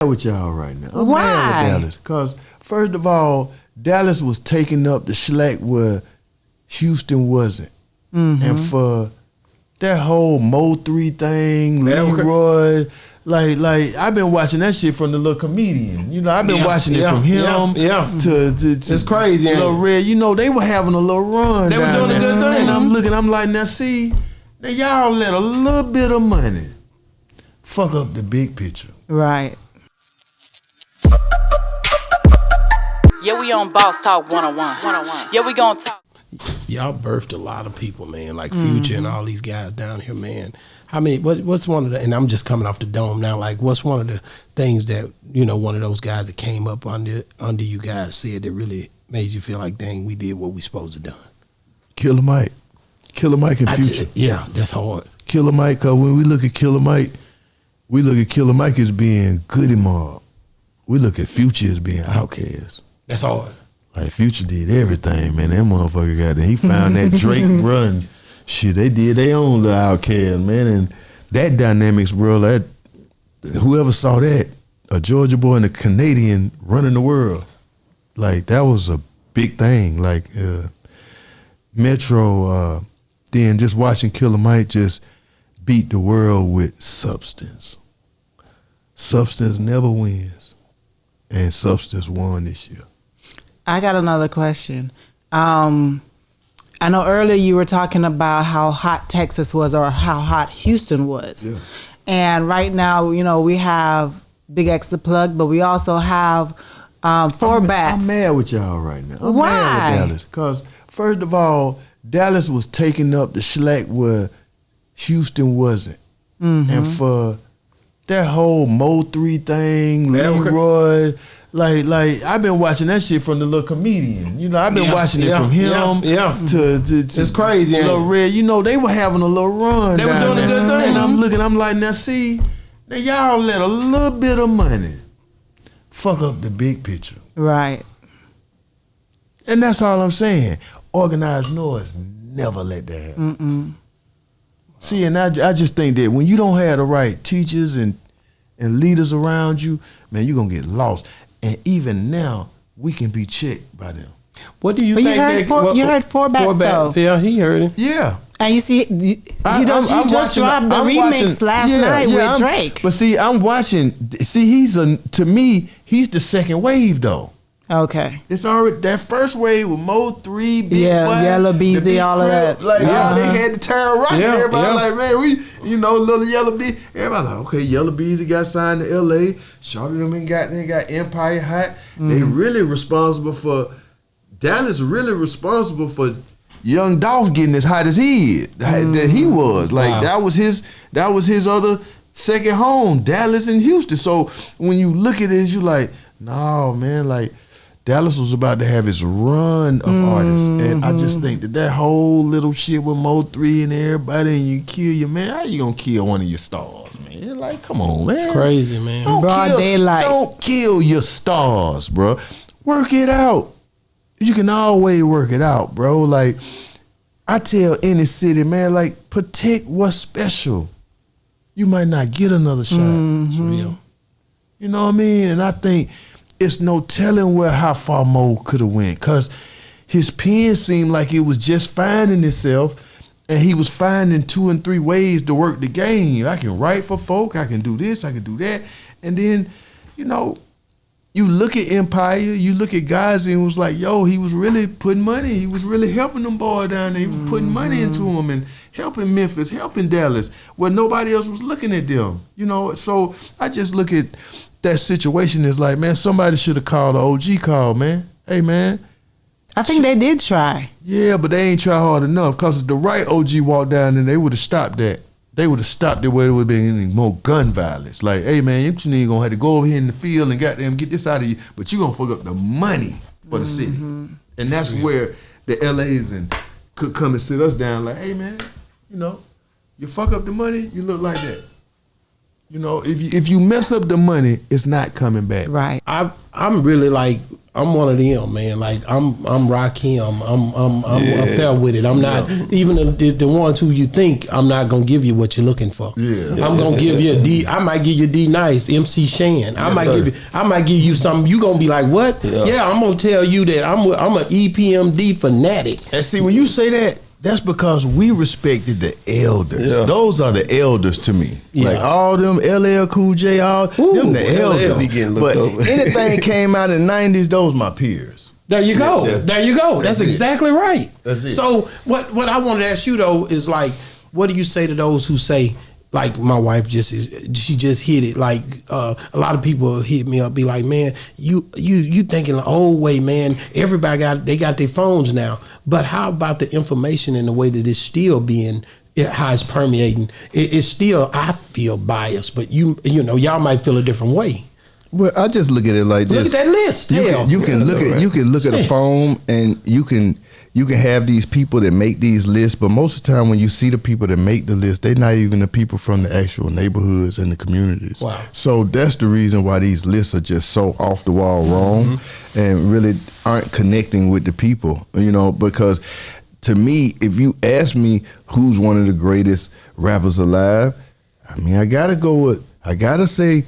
with y'all right now. I'm Why? mad with Dallas. Because, first of all, Dallas was taking up the slack where Houston wasn't. And for that whole Mo3 thing, Leroy, like I've been watching that shit from the little comedian. You know, I've been watching it from him to it's crazy. Little Red. You know, they were having a little run. They were doing a good thing. And I'm like, now see, now y'all let a little bit of money fuck up the big picture. Right. Yeah, we on Boss Talk 101. Yeah, we gonna talk. Y'all birthed a lot of people, man, like Future and all these guys down here, man. I mean, what's one of the, and I'm just coming off the dome now, like what's one of the things that, you know, one of those guys that came up under you guys said that really made you feel like, dang, we did what we supposed to done? Killer Mike and Future. Yeah, that's hard. Killer Mike, because when we look at Killer Mike, we look at Killer Mike as being Goody Mob. We look at Future as being Outkast. That's hard. Like Future did everything, man. That motherfucker got there. He found that Drake run. Shit, they did their own little Outkast, man. And that dynamics, bro, that whoever saw that, a Georgia boy and a Canadian running the world, like that was a big thing. Like Metro, then just watching Killer Mike just beat the world with substance. Substance never wins. And substance won this year. I got another question. I know earlier you were talking about how hot Texas was or how hot Houston was. Yeah. And right now, you know, we have Big X the Plug, but we also have Four Bats. I'm mad with y'all right now. I'm Why? mad with Dallas. Because, first of all, Dallas was taking up the slack where Houston wasn't. And for that whole Mo3 thing, Leroy, like I've been watching that shit from the little comedian. You know, I've been watching it from him to it's crazy. Little Red. You know, they were having a little run. They were doing a good thing. And I'm like, now see, now y'all let a little bit of money fuck up the big picture. Right. And that's all I'm saying. Organized noise never let that happen. See, and I just think that when you don't have the right teachers and leaders around you, man, you're going to get lost. And even now, we can be checked by them. What do you but think? You heard Four Bats, though. Yeah, he heard it. Yeah. And you see, he just dropped the remix last night with Drake. But see, I'm watching. See, to me, he's the second wave, though. Okay. It's already that first wave with Mo3, Big Yella Beezy, all of that. Like, they had the town rocking. Everybody like, man, little Yella Beezy. Everybody like, okay, Yella Beezy got signed to LA. Shorty them got Empire hot. They really responsible for, Dallas really responsible for Young Dolph getting as hot as he is, that he was. Like, that was his other second home, Dallas and Houston. So when you look at it, you like, no, man, like, Dallas was about to have his run of artists, and I just think that whole little shit with Mo3 and everybody, and you kill your man. How you gonna kill one of your stars, man? Like, come on, man. It's crazy, man. Don't kill your stars, bro. Work it out. You can always work it out, bro. Like, I tell any city, man, like, protect what's special. You might not get another shot. It's real. You know what I mean? And I think it's no telling how far Mo could have went, because his pen seemed like it was just finding itself, and he was finding 2 and 3 ways to work the game. I can write for folk, I can do this, I can do that. And then, you know, you look at Empire, you look at guys, and it was like, yo, he was really putting money. He was really helping them boys down there. He was putting money into them and helping Memphis, helping Dallas, where nobody else was looking at them. You know, so I just look at that situation is like, man, somebody should have called the OG call, man. Hey, man. I think they did try. Yeah, but they ain't try hard enough, because if the right OG walked down, then they would have stopped that. They would have stopped it where there would have been any more gun violence. Like, hey, man, you niggas going to have to go over here in the field and goddamn get this out of you, but you going to fuck up the money for the city. And that's where the LAs could come and sit us down like, hey, man, you know, you fuck up the money, you look like that. You know, if you mess up the money, it's not coming back. Right. I'm really like, I'm one of them, man. Like I'm Rakim. I'm up there with it. I'm not even the ones who you think I'm not gonna give you what you're looking for. I'm gonna give you a D. I might give you a D nice, MC Shan. I might give you something. You gonna be like, what? Yeah, I'm gonna tell you that I'm an EPMD fanatic. And see, when you say that, that's because we respected the elders. Yeah. Those are the elders to me. Yeah. Like all them LL Cool J, them the elders. But anything came out in the 90s, those my peers. There you go. Yeah. There you go. That's exactly right. That's it. So what I wanted to ask you though is like, what do you say to those who say, like my wife she just hit it. Like a lot of people hit me up, be like, man, you thinking the old way, man. Everybody got their phones now, but how about the information and the way that it's still being, how it's permeating? It's still, I feel biased, but you know y'all might feel a different way. Well, I just look at it like this. Look at that list. You can look at a phone and you can have these people that make these lists, but most of the time when you see the people that make the list, they're not even the people from the actual neighborhoods and the communities. Wow. So that's the reason why these lists are just so off the wall wrong and really aren't connecting with the people, because to me, if you ask me who's one of the greatest rappers alive, I mean, I gotta say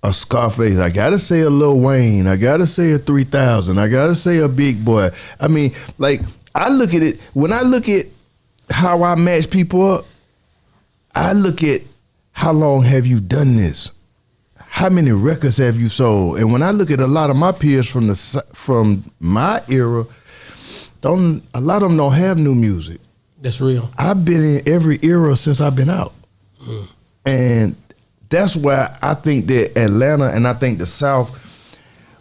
a Scarface, I gotta say a Lil Wayne, I gotta say a 3000, I gotta say a Big Boy. I mean, like, I look at it, when I look at how I match people up, I look at how long have you done this? How many records have you sold? And when I look at a lot of my peers from my era, a lot of them don't have new music. That's real. I've been in every era since I've been out. And that's why I think that Atlanta and I think the South,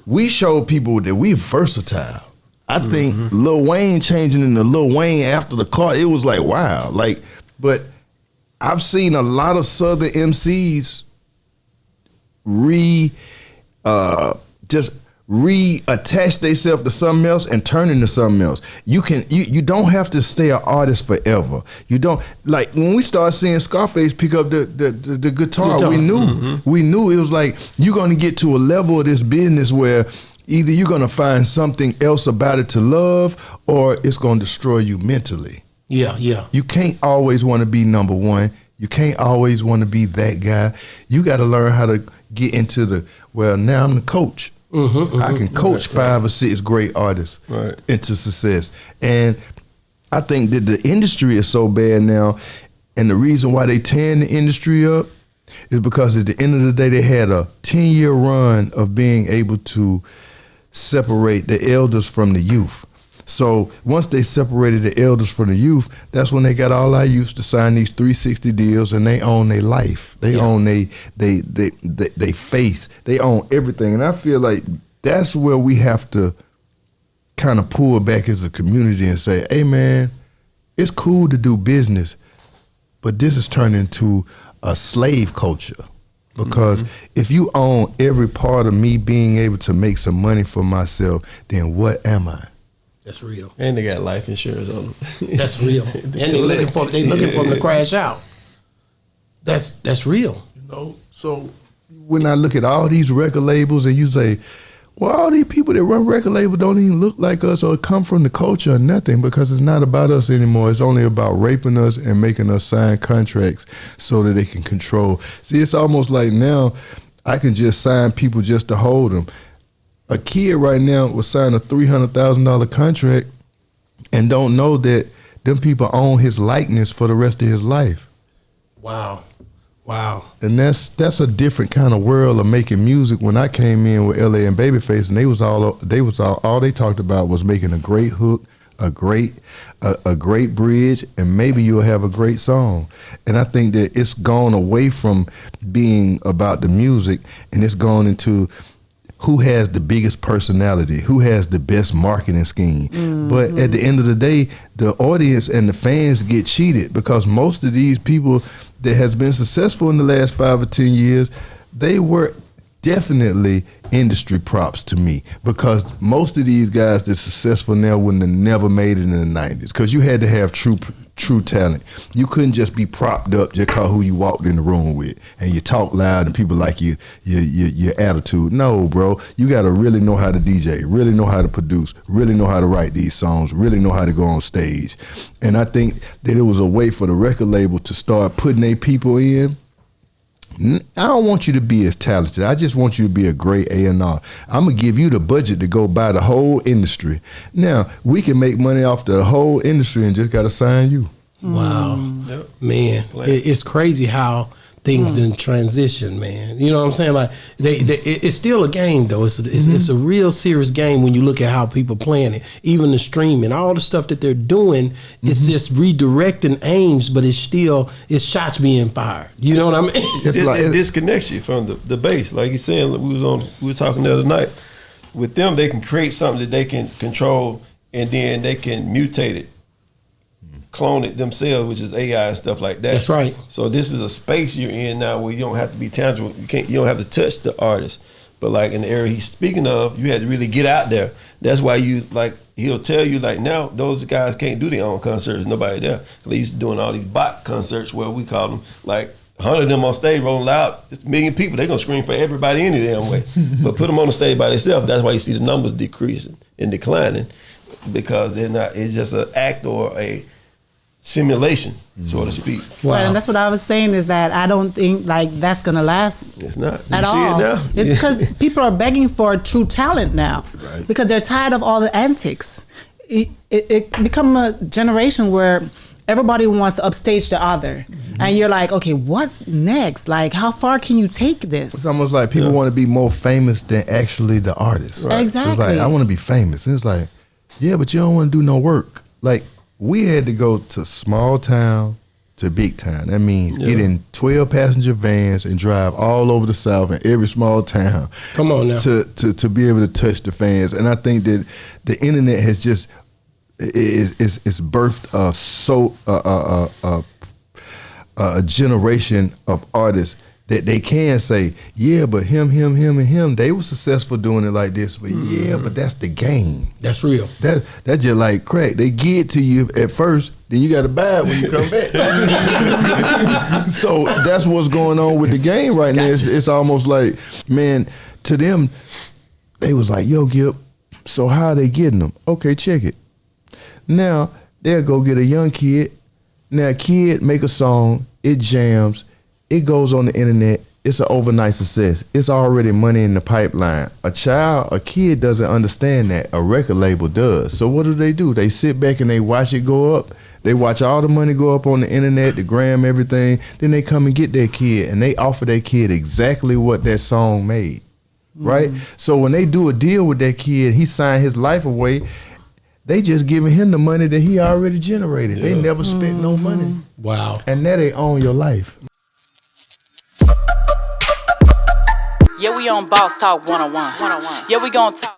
we show people that we versatile. I think Lil Wayne changing into Lil Wayne after the car, it was like, wow. Like, but I've seen a lot of Southern MCs reattach themselves to something else and turn into something else. You don't have to stay an artist forever. You don't, like when we started seeing Scarface pick up the guitar, we knew it was like you're gonna get to a level of this business where either you're gonna find something else about it to love or it's gonna destroy you mentally. Yeah. You can't always wanna be number one. You can't always wanna be that guy. You gotta learn how to get into now I'm the coach. I can coach 5 or 6 great artists into success. And I think that the industry is so bad now, and the reason why they tearing the industry up is because at the end of the day, they had a 10-year run of being able to separate the elders from the youth. So once they separated the elders from the youth, that's when they got all our youth to sign these 360 deals, and they own their life. They own they face. They own everything. And I feel like that's where we have to kind of pull back as a community and say, hey man, it's cool to do business, but this is turning into a slave culture. Because if you own every part of me being able to make some money for myself, then what am I? That's real. And they got life insurance on them. That's real. And they looking for them to crash out. That's real. So when I look at all these record labels and you say, well, all these people that run record labels don't even look like us or come from the culture or nothing, because it's not about us anymore. It's only about raping us and making us sign contracts so that they can control. See, it's almost like now I can just sign people just to hold them. A kid right now will sign a $300,000 contract and don't know that them people own his likeness for the rest of his life. Wow. And that's a different kind of world of making music. When I came in with LA and Babyface, and all they talked about was making a great hook, a great bridge, and maybe you'll have a great song. And I think that it's gone away from being about the music, and it's gone into who has the biggest personality, who has the best marketing scheme. But at the end of the day, the audience and the fans get cheated, because most of these people that has been successful in the last 5 or 10 years, they were definitely industry props to me, because most of these guys that's successful now wouldn't have never made it in the 90s, because you had to have true true talent. You couldn't just be propped up just cause who you walked in the room with and you talk loud and people like your attitude. No, bro. You gotta really know how to DJ, really know how to produce, really know how to write these songs, really know how to go on stage. And I think that it was a way for the record label to start putting their people in. I don't want you to be as talented. I just want you to be a great A&R. I'm going to give you the budget to go buy the whole industry. Now, we can make money off the whole industry and just got to sign you. Wow. Man, it's crazy how things in transition, man. You know what I'm saying? Like it's still a game though. It's a real serious game when you look at how people playing it. Even the streaming, all the stuff that they're doing, it's just redirecting aims, but it's shots being fired. You know what I mean? It disconnects you from the base. Like you're saying, we were talking the other night. With them, they can create something that they can control, and then they can mutate it, clone it themselves, which is AI and stuff like that. That's right. So this is a space you're in now where you don't have to be tangible. You don't have to touch the artist. But like in the area he's speaking of, you had to really get out there. That's why he'll tell you like now those guys can't do their own concerts. Nobody there. They used to doing all these bot concerts where we call them, like 100 of them on stage rolling loud. It's a million people. They're gonna scream for everybody any damn way. But put them on the stage by themselves. That's why you see the numbers decreasing and declining, because they're not. It's just an act or a simulation, so to speak. Wow. Right, and that's what I was saying is that I don't think like that's gonna last. It's not at all. It's because people are begging for true talent now, right, because they're tired of all the antics. It become a generation where everybody wants to upstage the other, and you're like, okay, what's next? Like, how far can you take this? It's almost like people want to be more famous than actually the artist. Right. Exactly. It's like, I want to be famous. And it's like, yeah, but you don't want to do no work. Like, we had to go to small town to big town. That means get in 12 passenger vans and drive all over the South in every small town. Come on now. To be able to touch the fans. And I think that the internet has just it's birthed a generation of artists that they can say, yeah, but him, and him, they were successful doing it like this. But yeah, but that's the game. That's real. That's just like crack. They give it to you at first, then you got to buy it when you come back. So that's what's going on with the game right now. It's almost like, man, to them, they was like, yo, Gipp, so how are they getting them? Okay, check it. Now, they'll go get a young kid. Now, a kid make a song, it jams, it goes on the internet, it's an overnight success. It's already money in the pipeline. A kid doesn't understand that. A record label does. So what do? They sit back and they watch it go up. They watch all the money go up on the internet, the gram, everything. Then they come and get their kid and they offer their kid exactly what that song made, right? So when they do a deal with that kid, he signed his life away, they just giving him the money that he already generated. They never spent no money. Wow. And now they own your life. Yeah, we on Boss Talk 101. Yeah, we gon' talk.